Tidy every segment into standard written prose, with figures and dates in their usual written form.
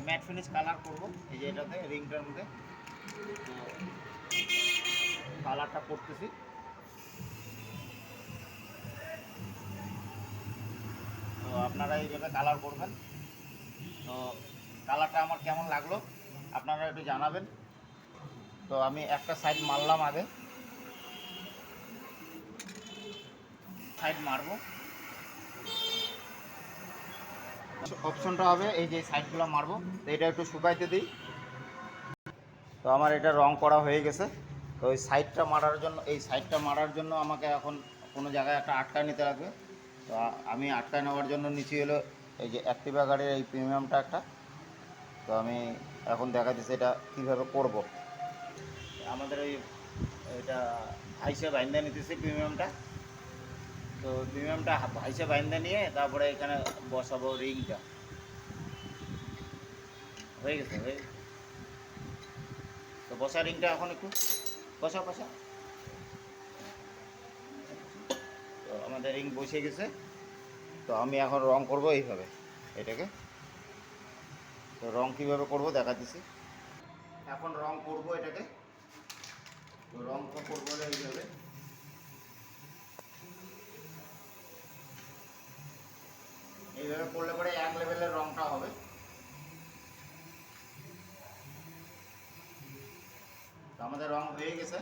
Mat finish colour করব এই যে এটাতে রিংটার মধ্যে। তো কালারটা করতেছি। তো আপনারা এইভাবে কালার করবেন। তো কালারটা আমার কেমন লাগলো আপনারা একটু জানাবেন। তো আমি একটা সাইড মারলাম, আগে সাইড মারবো। অপশনটা হবে এই যে সাইডগুলো মারবো। তো এটা একটু শুকাইতে দিই। তো আমার এটা রং করা হয়ে গেছে। তো এই সাইডটা মারার জন্য আমাকে এখন কোনো জায়গায় একটা আটকায় নিতে লাগবে। তো আমি আটকায় নেওয়ার জন্য নিচে হলো এই যে অ্যাক্টিভা গাড়ির এই প্রিমিয়ামটা একটা। তো আমি এখন দেখা দিচ্ছি এটা কীভাবে করব। আমাদের এটা হাইসে বাইন্দা নিতেছি প্রিমিয়ামটা। তো প্রিমিয়ামটা হাইসে বাইন্দা নিয়ে তারপরে এখানে বসাবো রিংটা। হয়ে গেছে তো বসা রিংটা এখন একটু বসা। তো আমাদের রিং বসে গেছে। তো আমি এখন রং করব এইভাবে এটাকে। তো রং কীভাবে করব দেখা দিচ্ছি। এখন রং করব এটাকে। তো রং করবো এইভাবে। এইভাবে করলে পরে এক লেভেলের রংটা হবে। তো আমাদের রং হয়ে গেছে।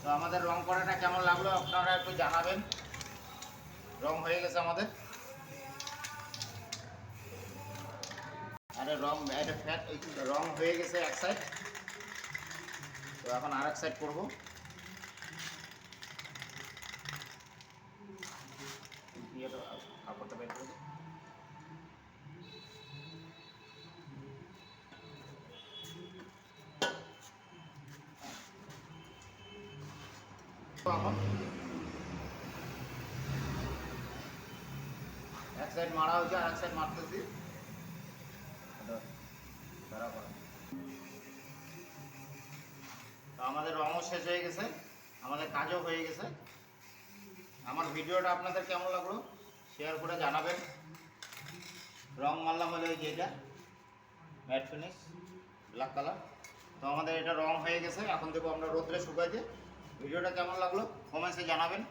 তো আমাদের রং করাটা কেমন লাগলো আপনারা একটু জানাবেন। রং হয়ে গেছে আমাদের। আরে রং এটা ফ্যাট রং হয়ে গেছে এক সাইড। তো এখন আরেক সাইড করবো। কাপড়টা বের করে এক সাইড মারা হয়েছে আর এক সাইড মারতেছি। তো আমাদের রঙও শেষ হয়ে গেছে, আমাদের কাজও হয়ে গেছে। আমার ভিডিওটা আপনাদের কেমন লাগলো শেয়ার করে জানাবেন। রং মারলাম হলে ওই যে এটা ম্যাট ফিনিশ ব্ল্যাক কালার। তো আমাদের এটা রং হয়ে গেছে। এখন দেবো আমরা রোদ্রে শুকাইতে। ভিডিওটা কেমন লাগলো কমেন্টসে জানাবেন।